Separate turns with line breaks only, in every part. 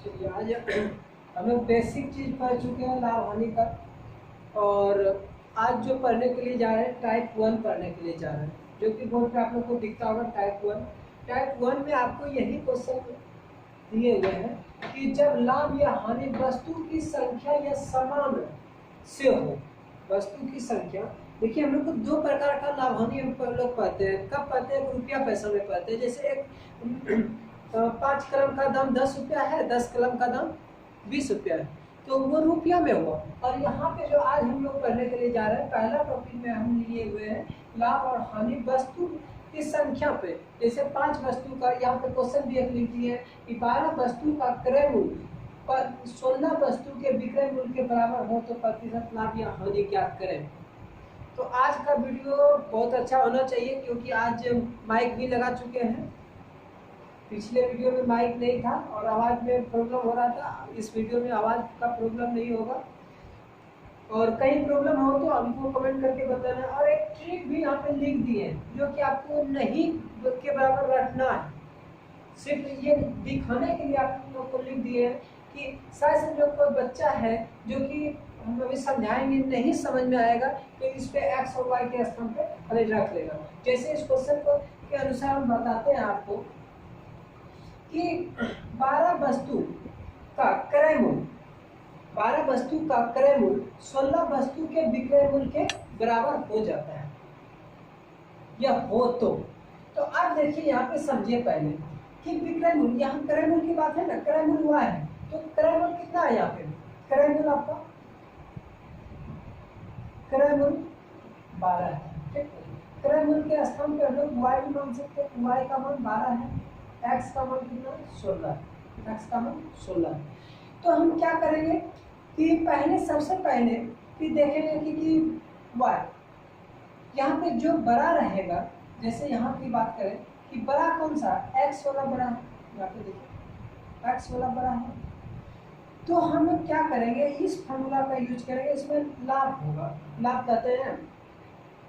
चलिए आज हम लोग बेसिक चीज पढ़ चुके हैं लाभ हानि का। और आज जो पढ़ने के लिए जा रहे हैं टाइप 1 पढ़ने के लिए जा रहे हैं, जो कि बोर्ड पे आप लोग को दिखता होगा टाइप 1। टाइप 1 में आपको यही क्वेश्चन दिए हुए हैं कि जब लाभ या हानि वस्तु की संख्या या समान से हो। वस्तु की संख्या, देखिए हम लोग को दो प्रकार का लाभ हानि हम लोग पढ़ते हैं। कब पढ़ते हैं? रुपया पैसा में पढ़ते हैं। जैसे एक 5 कलम का दाम 10 रुपया है, 10 कलम का दाम 20 रुपया है, तो वो रुपया में हुआ। और यहाँ पे जो आज हम लोग पढ़ने के लिए जा रहे हैं, पहला टॉपिक में हम लिए हुए हैं लाभ और हानि वस्तु की संख्या पे। जैसे 5 वस्तु का यहाँ पे क्वेश्चन भी एक लिख दिए कि 12 वस्तु का क्रय मूल्य पर 16 वस्तु के विक्रय मूल्य के बराबर हो तो प्रतिशत लाभ या हानि ज्ञात करें। तो आज का वीडियो बहुत अच्छा होना चाहिए, क्योंकि आज माइक भी लगा चुके हैं। पिछले वीडियो में माइक नहीं था और आवाज़ में प्रॉब्लम हो रहा था। इस वीडियो में आवाज़ का प्रॉब्लम नहीं होगा। और कहीं प्रॉब्लम हो तो हमको कमेंट करके बताना। और एक ट्रिक भी यहाँ पे लिख दी है, जो कि आपको नहीं के बराबर रखना है। सिर्फ ये दिखाने के लिए आप लोग को लिख दिए हैं कि शायद से जो कोई बच्चा है जो कि हम अभी समझाएंगे नहीं समझ में आएगा, तो इस पे एक्स और वाई के स्थान पे खाली रख लेगा। जैसे इस क्वेश्चन को के अनुसार हम बताते हैं आपको कि 12 वस्तु का क्रय मूल्य 12 वस्तु का क्रय मूल्य 16 वस्तु के विक्रय मूल्य के बराबर हो जाता है या हो तो अब देखिए यहाँ पे समझिए पहले कि विक्रय मूल्य, यहाँ क्रय मूल्य की बात है ना, क्रय मूल्य हुआ है, तो क्रय मूल्य कितना है यहाँ पे? क्रय मूल्य आपका क्रय मूल्य 12 है, ठीक। क्रय मूल्य के स्थान पे हम लोग y भी मान सकते हैं। y का मान 12 है, x का मान कितना है? 16। x का मान 16। तो हम क्या करेंगे कि पहले सबसे पहले कि देखेंगे कि y यहाँ पे जो बड़ा रहेगा, जैसे यहाँ की बात करें कि बड़ा कौन सा? x वाला बड़ा है। यहाँ पे देखिए x वाला बड़ा है, तो हम लोग क्या करेंगे, इस फॉर्मूला का यूज करेंगे। इसमें लाभ होगा, लाभ कहते हैं,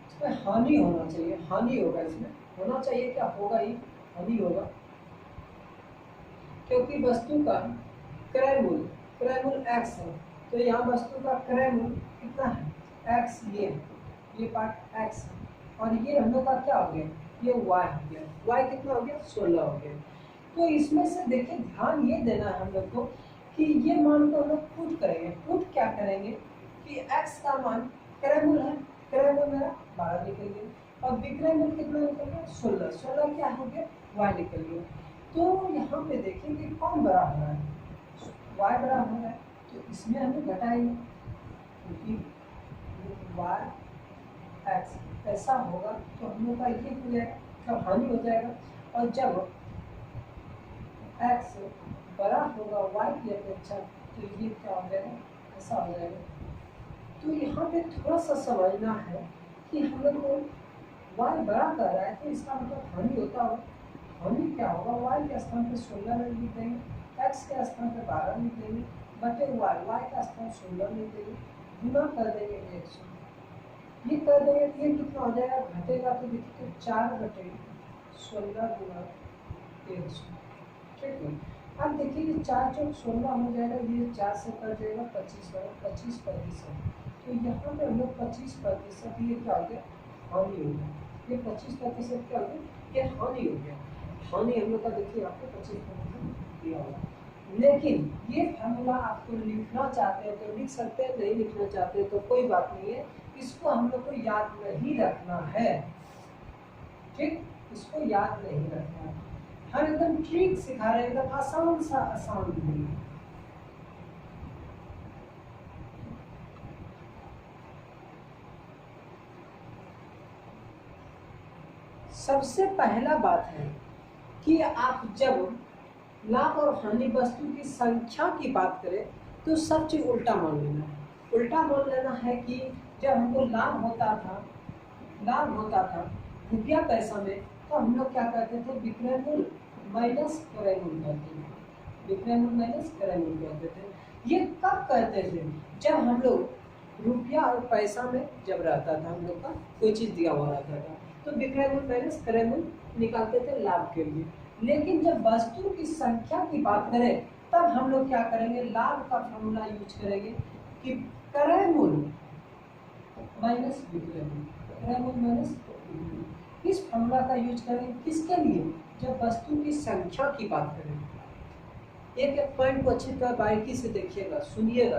इसमें हानि होना चाहिए, हानि होगा। इसमें होना चाहिए क्या होगा? ही हानि होगा, क्योंकि वस्तु का क्रय मूल्य x है, तो यहाँ वस्तु का क्रय मूल्य कितना है? x। ये पार्ट x है, और ये हम लोग का क्या हो गया? ये y हो गया। y कितना हो गया? 16 हो गया। तो इसमें से देखिए ध्यान ये देना है हम लोग को कि ये मान को हम लोग पुट करेंगे। पुट क्या करेंगे कि x का मान क्रय मूल्य है, क्रय मूल्य मेरा 12 निकल गया, और विक्रय मूल्य कितना निकल गया? 16। 16 क्या हो गया? y निकल गया। तो यहाँ पे देखिए कि कौन बड़ा हो रहा है? y बड़ा हो रहा है, तो इसमें हमें घटाएंगे, क्योंकि y x ऐसा होगा तो हम लोग का ये हो जाएगा, तब हानि हो जाएगा। और जब x बड़ा होगा y की अपेक्षा, तो ये क्या हो जाएगा? ऐसा हो जाएगा। तो यहाँ पे थोड़ा सा समझना है कि हम लोग को y बड़ा कर रहा है, तो इसका मतलब हानि होता होगा। हानि क्या होगा? y के स्थान पे 16 लिख देंगे, x के स्थान पे 12 लिख देंगे, बटे y का स्थान 16 लिख देंगे, गुना कर देंगे 100। ये कर देंगे तो ये कितना हो जाएगा? घटेगा तो देखिए 4/16 गुना 100, ठीक है। अब देखिए ये 4 चौक 16 हो जाएगा, ये 4 से कट जाएगा 25%। तो यहाँ पे हम लोग 25%, ये क्या हो गया? हानि हो गया। ये 25% क्या हो गया? ये हानि हो गया। हानि हम लोग का देखिए यहाँ पे 25% दिया होगा। लेकिन ये फॉर्मूला आपको लिखना चाहते हैं तो लिख सकते हैं, नहीं लिखना चाहते हैं तो कोई बात नहीं है। इसको हम लोग को याद नहीं रखना है, ठीक। इसको याद नहीं रखना है। हम एकदम ट्रिक सिखा रहे हैं, एकदम आसान सा आसान नहीं। सबसे पहला बात है कि आप जब लाभ और हानि वस्तु की संख्या की बात करें तो सब चीज उल्टा मान लेना है। उल्टा मान लेना है कि जब हमको लाभ होता था रुपया पैसा में, तो हम लोग क्या करते थे? विक्रय मूल्य माइनस क्रय मूल्य करते थे। विक्रय मूल्य माइनस क्रय मूल्य करते थे। ये कब करते थे? जब हम लोग रुपया और पैसा में जब रहता था, हम लोग का कोई चीज दिया हुआ रहता था, तो विक्रय मूल्य माइनस क्रय मूल्य निकालते थे लाभ के लिए। लेकिन जब वस्तु की संख्या की बात करें तब हम लोग क्या करेंगे, लाभ का फॉर्मूला यूज करेंगे कि क्रय मूल्य माइनस विक्रय मूल्य, क्रय मूल्य माइनस विक्रय मूल्य। इस फॉर्मूला का यूज करेंगे किसके लिए, जब वस्तु की संख्या की बात करेंगे। एक एक पॉइंट को अच्छी तरह बारीकी से देखिएगा, सुनिएगा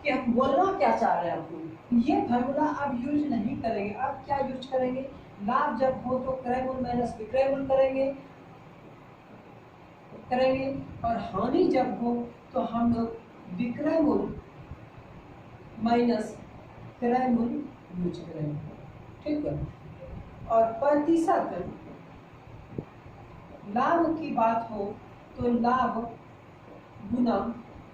कि हम बोलना क्या चाह रहे हैं आपको। ये फॉर्मूला अब यूज नहीं करेंगे, अब क्या यूज करेंगे, लाभ जब हो तो क्रय मूल्य माइनस विक्रय मूल्य करेंगे और हानि जब हो तो हम लोग विक्रय मूल्य माइनस क्रय मूल्य यूज करेंगे, ठीक है। और प्रतिशत लाभ की बात हो तो लाभ गुना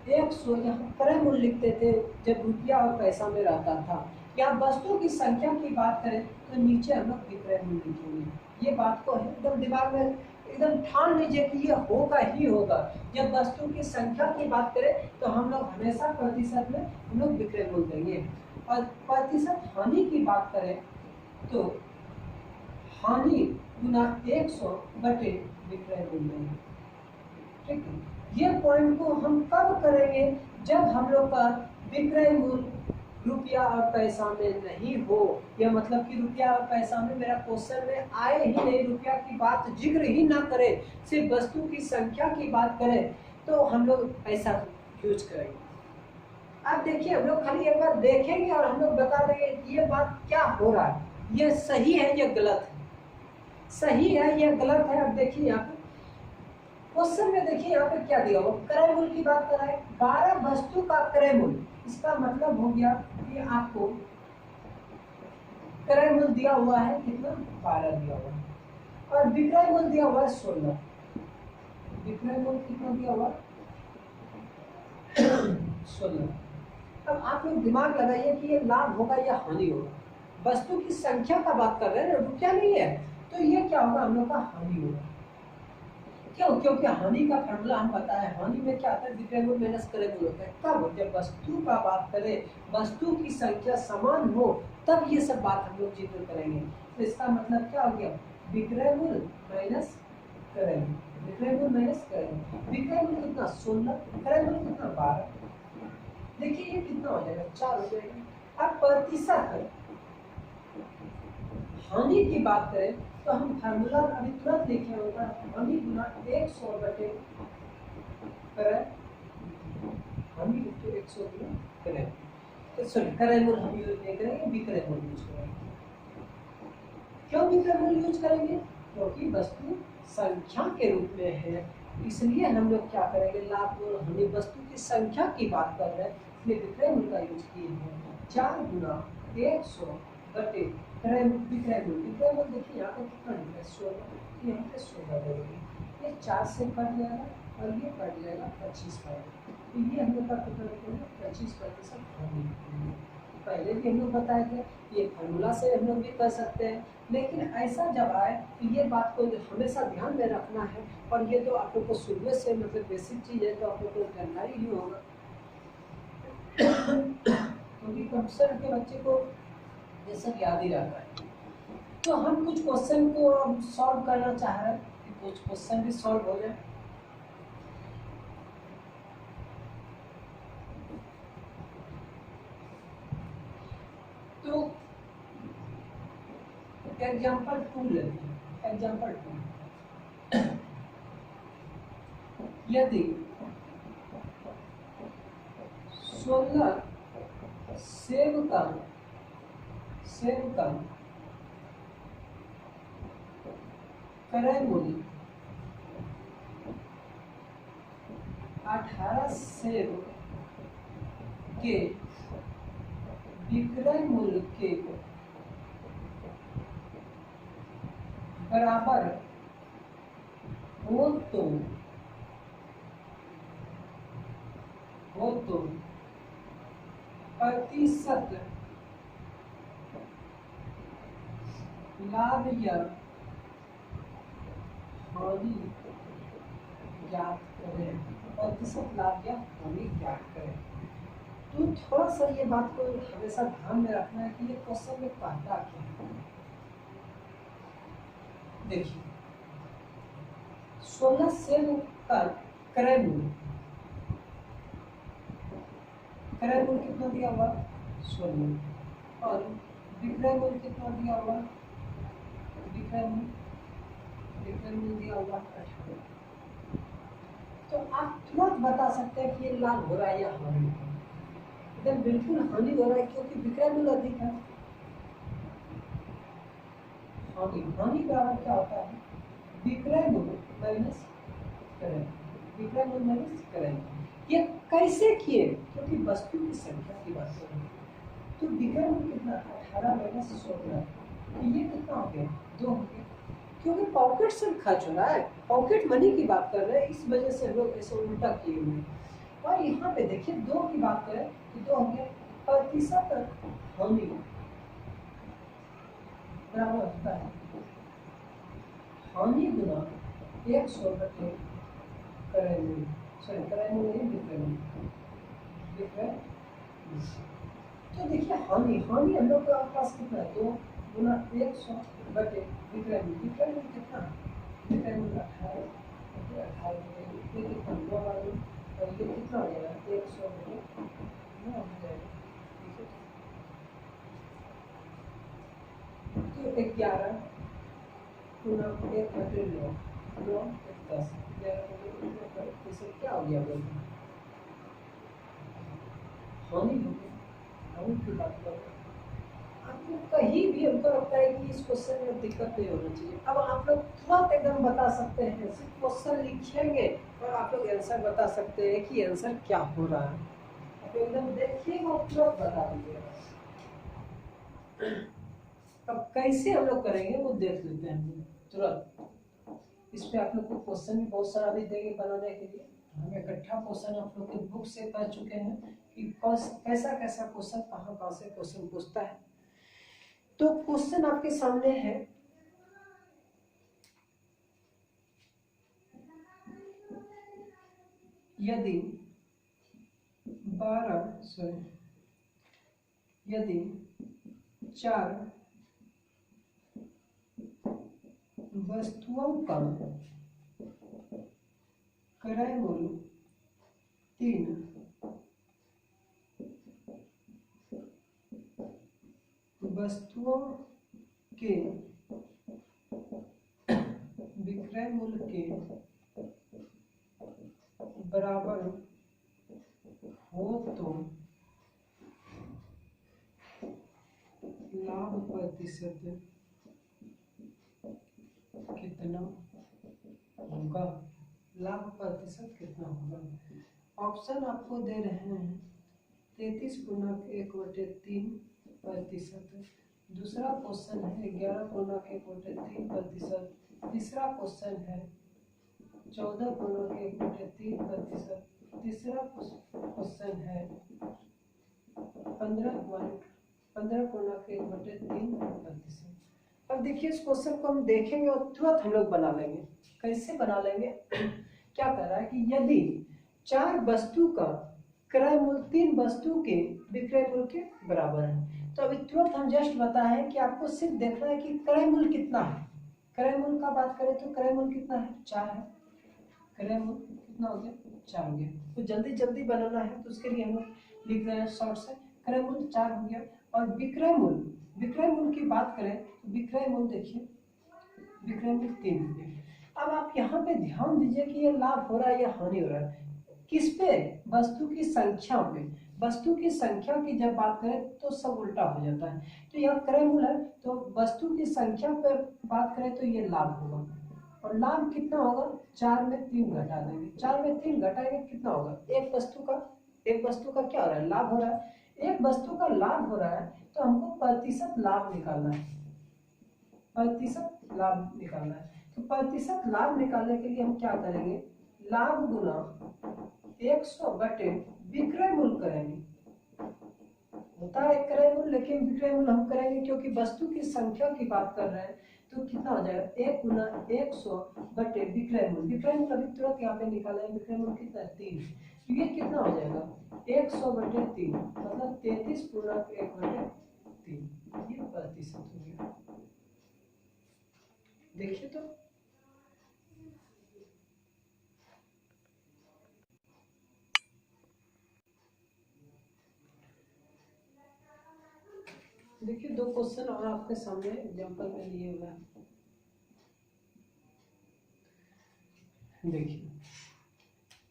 100, यहाँ क्रय मूल्य लिखते थे जब रुपया और पैसा में रहता था। या वस्तु की संख्या की बात करें तो नीचे हम लोग विक्रय मूल्य लिखेंगे। ये बात को एकदम दिमाग में एकदम ठान लीजिए कि ये होगा ही होगा। जब वस्तु की संख्या की बात करें तो हम लोग हमेशा प्रतिशत में हम लोग विक्रय मूल्य देंगे। और प्रतिशत हानि की बात करें तो हानि गुना 100 बटे विक्रय मूल्य देंगे, ठीक है। ये पॉइंट को हम कब करेंगे, जब हम लोग का विक्रय मूल्य रुपया और पैसा में नहीं हो। यह मतलब कि रुपया और पैसा में मेरा क्वेश्चन में आए ही नहीं, रुपया की बात जिक्र ही ना करे, सिर्फ वस्तु की संख्या की बात करें तो हम लोग ऐसा यूज करेंगे। अब देखिए हम लोग खाली एक बार देखेंगे और हम लोग बता देंगे ये बात क्या हो रहा है, ये सही है ये गलत है, सही है ये गलत है। अब देखिए यहाँ पे क्वेश्चन में देखिए यहाँ पे क्या दिया हुआ, क्रय मूल्य की बात कर रहा है, 12 वस्तु का क्रय मूल्य। इसका मतलब हो गया कि आपको क्रय मूल्य दिया हुआ है कितना, 12 दिया हुआ है और विक्रय मूल्य दिया हुआ है 16। विक्रय मूल्य कितना दिया हुआ 16। अब आप लोग दिमाग लगाइए कि ये लाभ होगा या हानि होगा। वस्तु की संख्या का बात कर रहे हैं, रुपया नहीं है, तो ये क्या होगा, हम लोग का हानि होगा। क्यों, क्योंकि हानि का फॉर्मूला हम बताए, हानि में क्या आता है, विक्रय मूल्य माइनस क्रय मूल्य होता है। कब, जब वस्तु का बात करें, वस्तु की संख्या समान हो, तब ये सब बात हम लोग जिक्र करेंगे। तो इसका मतलब क्या हो गया, विक्रय मूल्य माइनस क्रय मूल्य, विक्रय मूल्य माइनस क्रय मूल्य। विक्रय मूल्य कितना 16, क्रय मूल्य कितना 12। देखिए ये कितना हो जाएगा, 4 हो जाएगा। अब प्रतिशत हानि की बात करें तो हम फार्मूला अभी तुरंत लिखे होगा, हानि गुना 100 बटे क्रय, हानि लिखते 100 गुना क्रय, तो सॉरी क्रय मूल्य हम यूज नहीं करेंगे, विक्रय मूल्य यूज करेंगे। क्यों विक्रय मूल्य यूज करेंगे, क्योंकि वस्तु संख्या के रूप में है, इसलिए हम लोग क्या करेंगे, लाभ और हानि वस्तु की संख्या की बात कर रहे हैं, इसलिए विक्रय मूल्य का यूज किए हैं। 4 गुना 100 बटे क्रय मूल्य, विक्रय मूल्य। विक्रय मूल्य देखिए यहाँ पे कितना लिखा है 16, यहाँ पे 16 देंगे, ये 4 से कट जाएगा और ये कट जाएगा 25 पाएगा, तो ये हम लोग का कितना लिखेंगे 25% हानि। पहले भी हम लोग बताए थे, ये फार्मूला से हम लोग भी कर सकते हैं, लेकिन ऐसा जब आए तो ये बात को हमेशा ध्यान में रखना है। और ये तो आप लोग को शुरू से मतलब बेसिक चीज़ है, तो आप लोग को जानकारी ही होगा, क्योंकि कंप्यूटर के बच्चे को ये सब याद ही रहता है। तो हम कुछ क्वेश्चन को अब सॉल्व करना चाह रहे हैं कि कुछ क्वेश्चन भी सॉल्व हो जाए। तो एग्जाम्पल 2 लेते हैं, एग्जाम्पल 2। यदि 16 सेब का क्रय मूल्य 18 सेब के विक्रय मूल्य के बराबर हो तो प्रतिशत लाभ या हानि ज्ञात करें, प्रतिशत लाभ या हानि ज्ञात करें। तो थोड़ा सा ये बात को हमेशा ध्यान में रखना है कि ये क्वेश्चन में कहता क्या है। देखिए 16 सेब का क्रय मूल्य क्रय मूल्य कितना दिया हुआ 16 और विक्रय मूल्य कितना दिया हुआ विक्रय मूल्य दिया हुआ 18। तो आप तुरंत बता सकते हैं कि ये लाभ हो रहा है या हानि हो रहा है। एकदम बिल्कुल हानि हो रहा है क्योंकि विक्रय मूल्य अधिक है। हानि बराबर क्या होता है विक्रय मूल्य माइनस क्रय, विक्रय मूल्य माइनस क्रय। ये कैसे किए क्योंकि वस्तु की संख्या की बात कर रहे हैं। तो विक्रय मूल्य कितना 18 माइनस 16, ये कितना हो गया 2 हो गया क्योंकि पॉकेट से खर्च हो रहा है, पॉकेट मनी की बात कर रहे हैं, इस वजह से हम लोग ऐसे उल्टा किए हुए हैं। और यहाँ पे देखिए 2 की बात करें तो 2 हो गया प्रतिशत हानि बराबर होता है हानि गुना 100 बटे क्रय मूल्य, सॉरी क्रय मूल्य नहीं विक्रय मूल्य, विक्रय। तो देखिए हानि हम लोग के पास कितना है 2 गुना 100 बटे विक्रय मूल्य, विक्रय मूल्य कितना विक्रय मूल्य 18 बटे 18 ये कितना 2 और ये कितना हो जाएगा 100 बटे 9 हो जाएगा। तो 11 गुना 1 बटे 9 9 10 11 बटे क्या हो गया बोलते हानि हो गया। हानि की बात कर रहे हैं आपको कहीं भी हमको लगता है कि इस क्वेश्चन में दिक्कत नहीं होना चाहिए। अब आप लोग तुरंत एकदम बता सकते हैं, सिर्फ क्वेश्चन लिखेंगे और आप लोग आंसर बता सकते हैं कि आंसर क्या हो रहा है। आप एकदम देखिएगा और तुरंत बता दीजिएगा। अब कैसे हम लोग करेंगे वो देख लेते हैं हम तुरंत। इस पे आप लोग को क्वेश्चन भी बहुत सारा भी देंगे बनाने के लिए। हम इकट्ठा क्वेश्चन आप लोग के बुक से कर चुके हैं कि कैसा कैसा क्वेश्चन कहाँ से क्वेश्चन पूछता है। तो क्वेश्चन आपके सामने है यदि 4 वस्तुओं का क्रय मूल्य 3 वस्तुओं के विक्रय मूल्य के बराबर हो तो लाभ प्रतिशत कितना होगा, लाभ प्रतिशत कितना होगा। ऑप्शन आपको दे रहे हैं 33 गुना 1/3%। दूसरा क्वेश्चन है 11 गुना 1/3%। तीसरा क्वेश्चन है 14 गुना 1/3%। तीसरा क्वेश्चन है 15 गुना 1/3%। अब देखिए इस क्वेश्चन को हम देखेंगे और तुरंत हम लोग बना लेंगे। कैसे बना लेंगे क्या कर रहा है कि यदि 4 वस्तु का क्रय मूल्य 3 वस्तु के विक्रय मूल्य के बराबर है, तो अभी तुरंत हम जस्ट बताएं कि आपको सिर्फ देखना है कि क्रय मूल्य कितना है। क्रय मूल्य का बात करें तो क्रय मूल्य कितना है 4 है। क्रय मूल्य कितना हो गया 4 हो गया। तो जल्दी जल्दी बनाना है तो उसके लिए हम लोग लिख रहे हैं शॉर्ट से क्रय मूल्य 4 हो गया। और विक्रय मूल्य की बात करें तो विक्रय मूल्य देखिए विक्रय मूल्य 3 हो गया। अब आप यहाँ पे ध्यान दीजिए कि ये लाभ हो रहा है या हानि हो रहा है किस पे वस्तु की संख्या पे। वस्तु की संख्या की जब बात करें तो सब उल्टा हो जाता है। तो यह क्रय मूल्य है तो वस्तु की संख्या पे बात करें तो ये लाभ होगा। और लाभ कितना होगा 4 में 3 घटा देंगे। 4 में 3 घटाएंगे कितना होगा एक वस्तु का क्या हो रहा है लाभ हो रहा है। एक वस्तु का लाभ हो रहा है तो हमको प्रतिशत लाभ निकालना है। प्रतिशत लाभ निकालना है तो प्रतिशत लाभ निकालने के लिए हम क्या करेंगे लाभ गुना 100 बटे विक्रय मूल्य करेंगे। होता है क्रय मूल्य लेकिन विक्रय मूल्य हम करेंगे क्योंकि वस्तु की संख्या की बात कर रहे हैं। तो कितना हो जाएगा 1 गुना 100 बटे विक्रय मूल्य। विक्रय मूल्य अभी तुरंत यहाँ पे निकाला है। विक्रय मूल्य कितना 3 तो ये कितना हो जाएगा 100 बटे 3 मतलब 33 गुना 1/3 ये प्रतिशत हो गया। देखिए तो देखिए दो क्वेश्चन और आपके सामने एग्जांपल में लिए हुए हैं। देखिए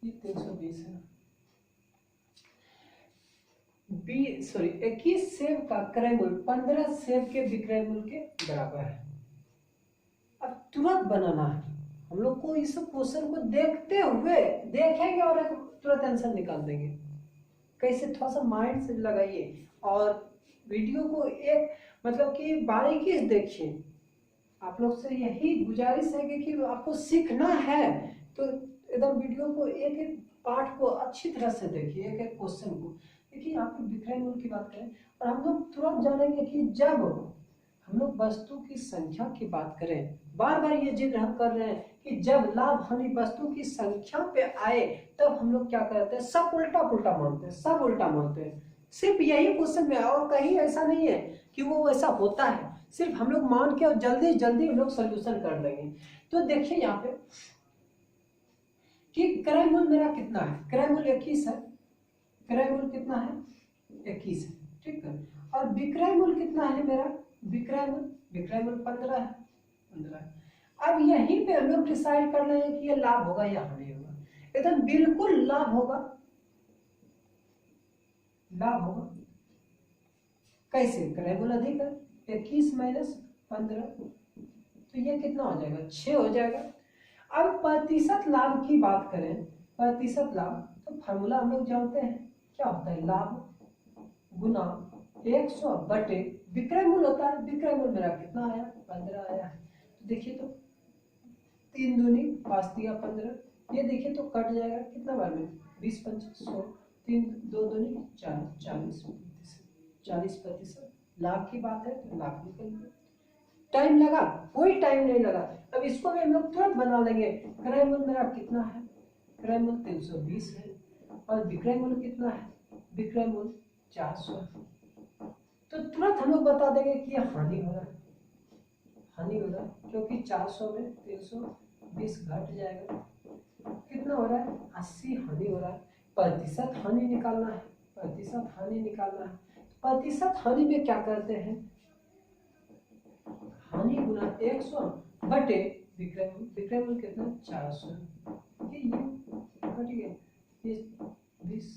ये 320 है। 21 सेब का क्रय मूल्य 15 सेब के विक्रय मूल्य के बराबर है। अब तुरंत बनाना है हम लोग को। इस क्वेश्चन को देखते हुए देखेंगे और एक तुरंत आंसर निकाल देंगे। कैसे, थोड़ा सा माइंड से लगाइए और वीडियो को एक मतलब कि बारीकी से देखिए। आप लोग से यही गुजारिश है कि आपको सीखना है तो एकदम वीडियो को एक एक पार्ट को अच्छी तरह से देखिए, एक एक क्वेश्चन को देखिए। यहाँ पे विक्रय मूल्य की बात करें और हम लोग तुरंत जानेंगे कि जब हम लोग वस्तु की संख्या की बात करें, बार बार ये जिक्र हम कर रहे हैं कि जब लाभ हानि वस्तु की संख्या पे आए तब हम लोग क्या करते हैं, सब उल्टा पुल्टा मानते हैं, सब उल्टा मानते हैं। सिर्फ यही क्वेश्चन में, और कहीं ऐसा नहीं है कि वो ऐसा होता है। सिर्फ हम लोग मान के और जल्दी जल्दी हम लोग सोल्यूशन कर लेंगे। तो देखिए यहाँ पे कि क्रय मूल्य मेरा कितना है, क्रय मूल्य 21 है। क्रय मूल्य कितना है, 21 है, ठीक है। और विक्रय मूल्य कितना है मेरा, विक्रय मूल्य 15 है, 15 है। अब यहीं पे हम लोग डिसाइड कर लेंगे कि ये लाभ होगा या हानि होगा। एकदम बिल्कुल लाभ होगा, लाभ होगा। कैसे, क्रय मूल्य अधिक है, 21 माइनस 15 तो ये कितना हो जाएगा, 6 हो जाएगा। अब प्रतिशत लाभ की बात करें, प्रतिशत लाभ तो फार्मूला हम लोग जानते हैं क्या होता है, लाभ गुना 100 बटे विक्रय मूल्य होता है। विक्रय मूल्य मेरा कितना आया, 15 आया है। तो देखिए तो 3 दूनी 5 दिया 15, ये देखिए तो कट जाएगा कितना बार में, 20 पंच 100, 3 2 दूनी 4, 40%। लाभ की बात है तो लाभ निकल गया। टाइम लगा, कोई टाइम नहीं लगा। अब इसको भी हम लोग तुरंत बना लेंगे। क्रय मूल्य मेरा कितना है, क्रय मूल्य 320 है और विक्रय मूल्य कितना है, विक्रय मूल्य 400 है। तो तुरंत हम लोग बता देंगे कि यह हानि हो रहा है, हानि हो रहा है, क्योंकि 400 में 320 घट जाएगा, कितना हो रहा है, 80 हानि हो रहा है। प्रतिशत हानि निकालना है, प्रतिशत हानि निकालना है। प्रतिशत हानि में क्या करते हैं, हानि गुना 100 बटे विक्रय मूल्य। विक्रय मूल्य कितना, 400। ये घट गया, ये 20,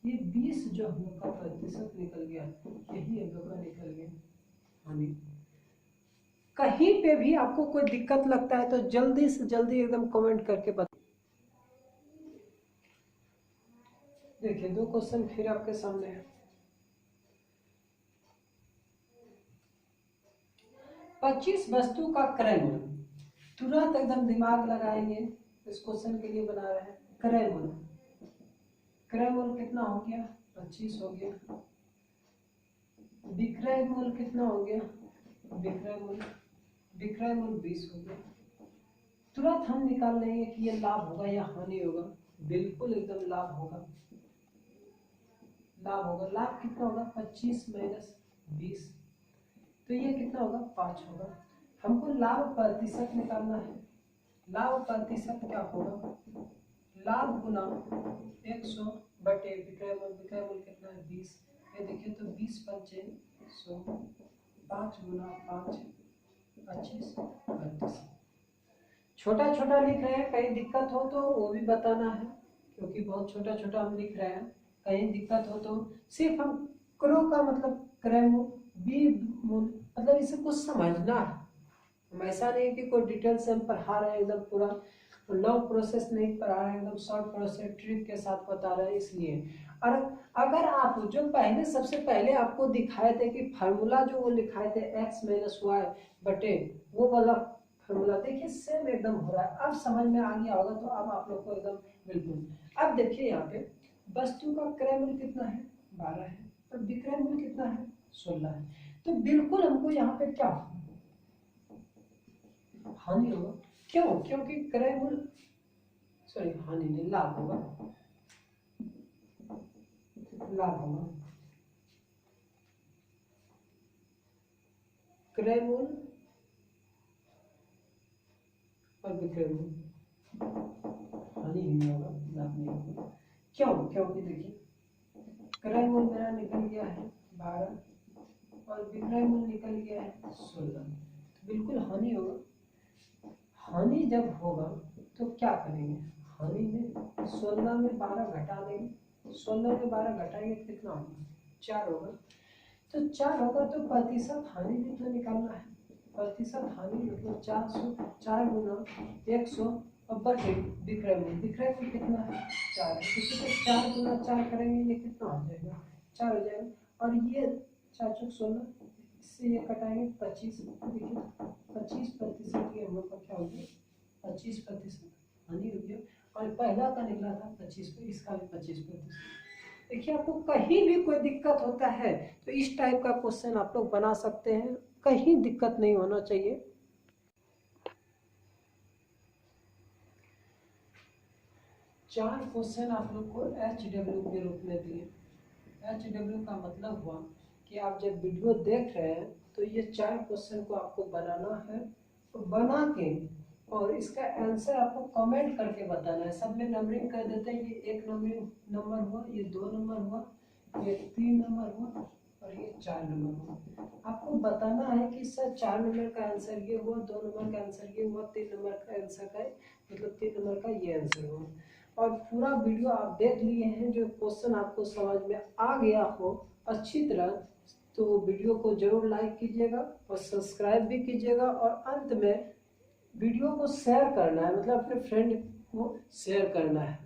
ये 20 जो हम लोग का प्रतिशत निकल गया, यही हम लोग का निकल गया हानि। कहीं पे भी आपको कोई दिक्कत लगता है तो जल्दी से जल्दी एकदम कमेंट करके बता। देखिए दो क्वेश्चन फिर आपके सामने है। 25 वस्तु का क्रय मूल्य, तुरंत एकदम दिमाग लगाएंगे, इस क्वेश्चन के लिए बना रहे हैं। क्रय मूल्य, क्रय मूल्य कितना हो गया, 25 हो गया। विक्रय मूल्य कितना हो गया, विक्रय मूल्य 20 हो गया। तुरंत हम निकाल लेंगे कि ये लाभ होगा या हानि होगा। बिल्कुल एकदम लाभ होगा, लाभ होगा। लाभ कितना होगा, 25 माइनस 20 तो ये कितना होगा, 5 होगा। हमको लाभ प्रतिशत निकालना है। लाभ प्रतिशत क्या होगा, लाभ गुना 100 बटे विक्रय मूल्य। विक्रय मूल्य कितना है, 20। ये देखिए तो 20 पंचे 100, 5 गुना 5 25 32। छोटा छोटा लिख रहे हैं, कहीं दिक्कत हो तो वो भी बताना है, क्योंकि बहुत छोटा छोटा हम लिख रहे हैं। कहीं दिक्कत हो तो सिर्फ हम क्रो का मतलब क्रय मूल्य, बी मूल्य, मतलब इसे कुछ समझना है। हम ऐसा नहीं कि कोई डिटेल से हम पढ़ा रहे हैं एकदम पूरा लॉन्ग प्रोसेस नहीं पढ़ा रहे हैं, एकदम शॉर्ट प्रोसेस ट्रिक के साथ बता रहे हैं। इसलिए और अगर आप जो पहले सबसे पहले आपको दिखाए थे कि फार्मूला जो वो लिखाए थे x माइनस वाई बटे वो वाला फार्मूला, देखिए सेम एकदम हो रहा है। अब समझ में आ गया होगा तो अब आप लोग को एकदम बिल्कुल। अब देखिए यहाँ पे वस्तु का क्रय मूल्य कितना है, 12 है, और विक्रय मूल्य कितना है, 16 है। तो बिल्कुल हमको यहाँ पे क्या हानि होगा, क्यों, क्योंकि क्रय मूल्य, सॉरी हानि नहीं, लाभ होगा, लाभ होगा। क्रय मूल्य और विक्रय मूल्य, हानि नहीं होगा, लाभ नहीं होगा। क्यों, क्योंकि देखिए क्रय मूल्य मेरा निकल गया है 12 और विक्रय मूल्य निकल गया है 16। तो बिल्कुल हानि होगा। हानि जब होगा तो क्या करेंगे, हानि में 16 में 12 घटा देंगे। 16 में 12 घटाएंगे तो कितना होगा, 4 होगा। तो 4 होगा तो प्रतिशत हानि भी तो निकालना है। प्रतिशत हानि मतलब 4 गुना 100 और बटे विक्रय मूल्य। विक्रय मूल्य कितना है, 4 है। इसी को 4 गुना 4 करेंगे, ये कितना हो जाएगा, 4 हो जाएगा। और ये 4 चौक 16, इससे ये कटाएंगे 25। देखिए 25% ये हम लोग का क्या हो गया, 25% हानि हो गया। और पहला का निकला था 25, इसका भी 25%। देखिए आपको कहीं भी कोई दिक्कत होता है तो इस टाइप का क्वेश्चन आप लोग बना सकते हैं, कहीं दिक्कत नहीं होना चाहिए। चार क्वेश्चन आप लोग को HW के रूप में दिए। HW का मतलब हुआ कि आप जब वीडियो देख रहे हैं तो ये 4 क्वेश्चन को आपको बनाना है, तो बना के और इसका आंसर आपको कमेंट करके बताना है। सब में नंबरिंग कर देते हैं, ये 1 नंबर हुआ, ये 2 नंबर हुआ, ये 3 नंबर हुआ और ये 4 नंबर हुआ। आपको बताना है कि सर 4 नंबर का आंसर ये हुआ, 2 नंबर का आंसर ये हुआ, 3 नंबर का आंसर का मतलब 3 नंबर का ये आंसर हुआ। और पूरा वीडियो आप देख लिए हैं, जो क्वेश्चन आपको समझ में आ गया हो अच्छी तरह, तो वीडियो को जरूर लाइक कीजिएगा और सब्सक्राइब भी कीजिएगा। और अंत में वीडियो को शेयर करना है, मतलब अपने फ्रेंड को शेयर करना है।